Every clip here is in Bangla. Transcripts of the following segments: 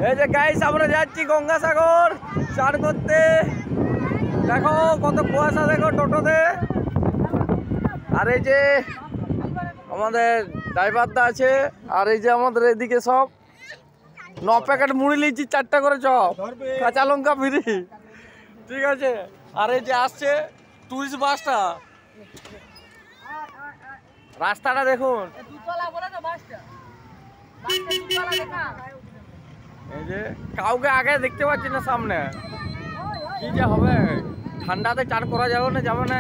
এই যে গাইস আমরা যাচ্ছি গঙ্গাসাগর চান করতে। দেখো কত কুয়াশা, দেখো টোটোতে। আর এই যে আমাদের ড্রাইভারদা আছে, আর এই যে আমাদের এদিকে সব 9 প্যাকেট মুড়ি নিয়েছি, 4টা করে চপ, কাঁচা লঙ্কা ফ্রি, ঠিক আছে। আর এই যে আসছে টুরিস্ট বাসটা, রাস্তাটা দেখুন। এই যে কাউকে আগে দেখতে পাচ্ছি না সামনে, কি যে হবে। ঠান্ডাতে চান করা যাবে না।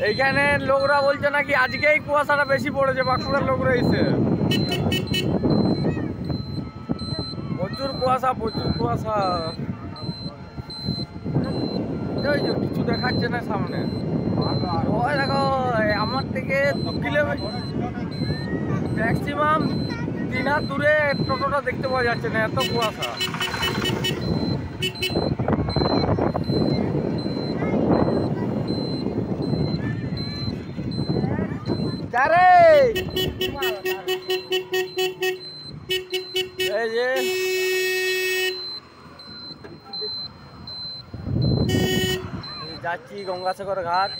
এইখানে লোকরা বলছে নাকি আজকেই কুয়াশাটা বেশি পড়েছে, বাঁকুড়ার লোকরা এসে। প্রচুর কুয়াশা। কিছু দেখাচ্ছে না সামনে। ওই দেখো আমার থেকে 2 কিলোমিটার ম্যাক্সিমাম 3 হাত দূরে টোটোটা দেখতে পাওয়া যাচ্ছে না, এত কুয়াশা। এই যে যাচ্ছি গঙ্গাসাগর ঘাট।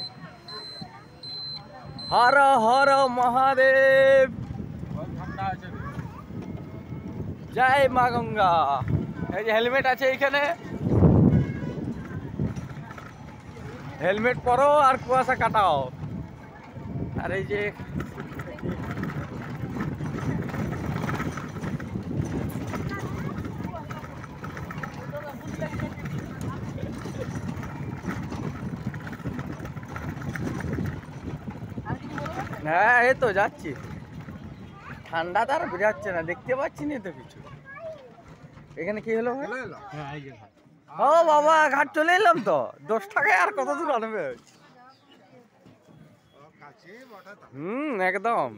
হর হর মহাদেব, জয় মা গঙ্গা। এই যে হেলমেট আছে এইখানে, হেলমেট পরো আর কুয়াশা কাটাও। আর এই যে হ্যাঁ এই তো যাচ্ছি। ঠান্ডা তো আর বোঝাচ্ছে না, দেখতে পাচ্ছি না তো কিছু। এখানে কি হলো? ও বাবা, ঘাট চলে এলাম তো। 10 টাকায় আর কত দূর আনবে? একদম।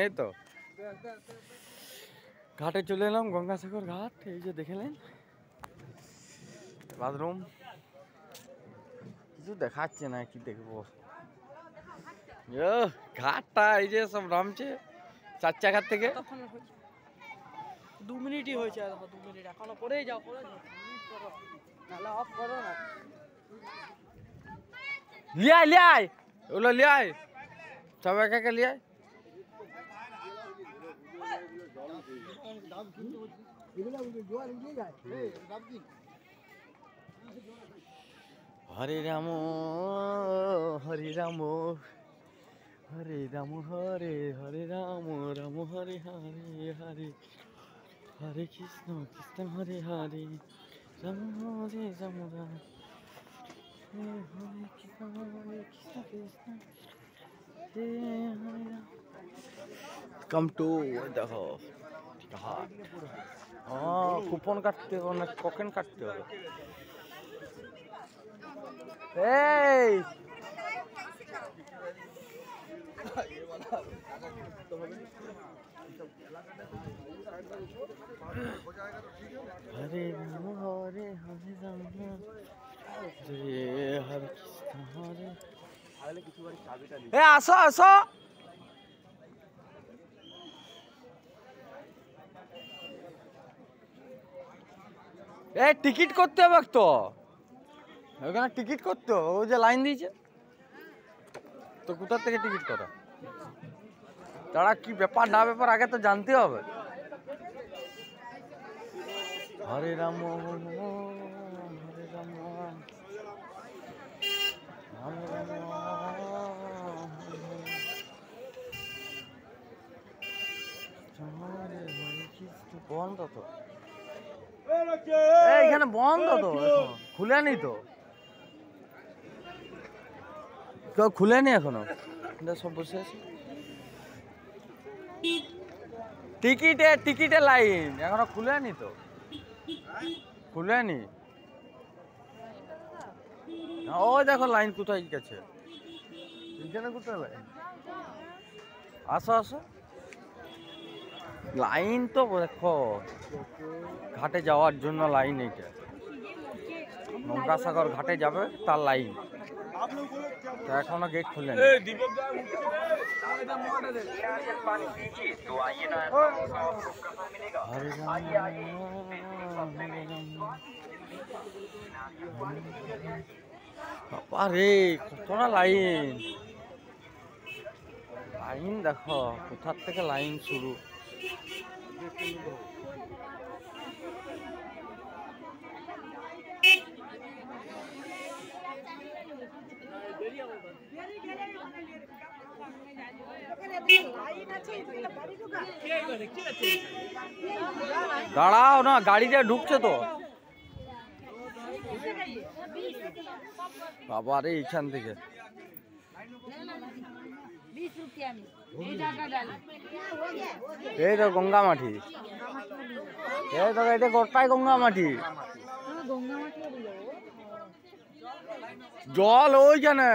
এই তো ঘাটে চলে এলাম, গঙ্গাসাগর ঘাট। এই যে দেখলেন বাথরুম, কিছু দেখাচ্ছে না, কি দেখবো। ঘাটটা এই যে সব নামছে 4 চাকার থেকে। 2 মিনিটই হয়েছে, 2 মিনিট এখনো করেই যাও, নাহলে অফ করো না। লিয়াই ওগুলো লিয়াই, সব একা লিয়াই। হরে রাম হরে রাম হরে রাম হরে রাম রাম হরে হরে হরে কৃষ্ণ কৃষ্ণ হরে হরে রাম হরে রাম রাম হরে কৃষ্ণ কৃষ্ণ কৃষ্ণ হরে রাম। কাম টু দেখো ঘাট। কুপন কাটতে হবে না, টোকেন কাটতে হবে। এই হরে রাম হরে হরে রাম হরে কৃষ্ণ হরে। আসো আসো, এই টিকিট করতে হবে তো, ওখানে টিকিট করতে হবে। ওই যে লাইন দিয়েছে তো, কোথা থেকে টিকিট করা? তারা কি ব্যাপার না ব্যাপার আগে তো জানতে হবে। হরে রাম হরে রাম রাম বন্ধ তো, এইখানে বন্ধ তো, খুলেনি তো, কেউ খুলেনি এখনো, সব বসে আছে। টিকিটে লাইন এখনো খুলেনি তো, খুলেনি। ওই দেখো লাইন কোথায় গেছে, এখানে কোথায় লাইন? আসো আসো, লাইন তো দেখো ঘাটে যাওয়ার জন্য লাইন। এইটা গঙ্গাসাগর ঘাটে যাবে তার লাইন, এখনো গেট খুলেনি। हरे राम बाबा रे কতটা লাইন লাইন দেখো কোথার থেকে লাইন শুরু দাঁড়াও না গাড়িটা ঢুকছে তো বাবা রে এইখান থেকে এই তো গঙ্গামাটি এই তো এটা গোটাই গঙ্গামাটি জল ওইখানে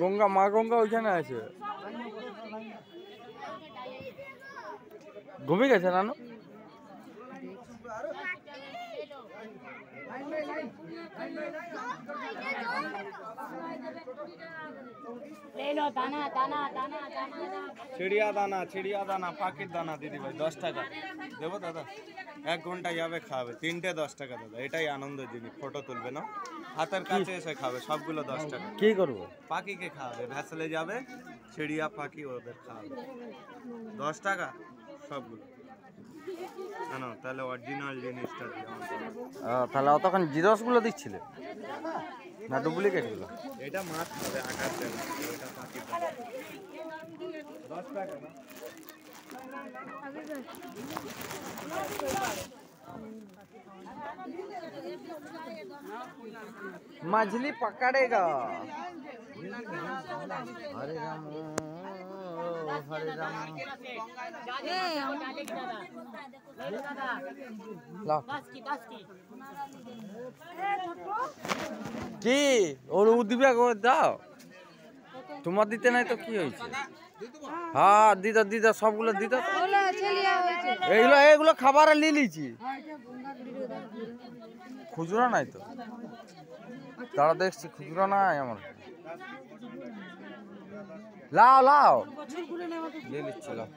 গঙ্গা মা গঙ্গা ওইখানে আছে ঘুমিয়ে গেছে নানু চিড়িয়া দানা পাখির দানা দিদি ভাই 10 টাকা দেবো দাদা 1 ঘন্টা যাবে খাবে 3টে 10 টাকা দাদা এটাই আনন্দের জিনিস ফটো তুলবে না হাতের কাছে এসে খাবে সবগুলো 10 টাকা কি করবো পাখিকে খাবে ভ্যাসেলে যাবে চিড়িয়া পাখি ওদের খাবে 10 টাকা সবগুলো না তাহলে অরিজিনাল জিনিসটা দিয়ে তাহলে অতক্ষণ জিরস গুলো দিচ্ছিলে না ডুপ্লিকেট গুলো এটা মাছ খাবে আকার দেবে ওটা পাখি 10 টাকা না मछली पकड़ेगा हरे राम हरे राम কি ওর উদ্দিবে দাও তোমার দিতে নাই তো কি হয়েছে হ্যাঁ দিদা দিদা সবগুলো দিদা এইগুলো এইগুলো খাবারে নিয়ে নিয়েছি খুচরা নাই তো তারা দেখছি খুচরা নাই আমার লাও লাও নিয়ে নিচ্ছি লাও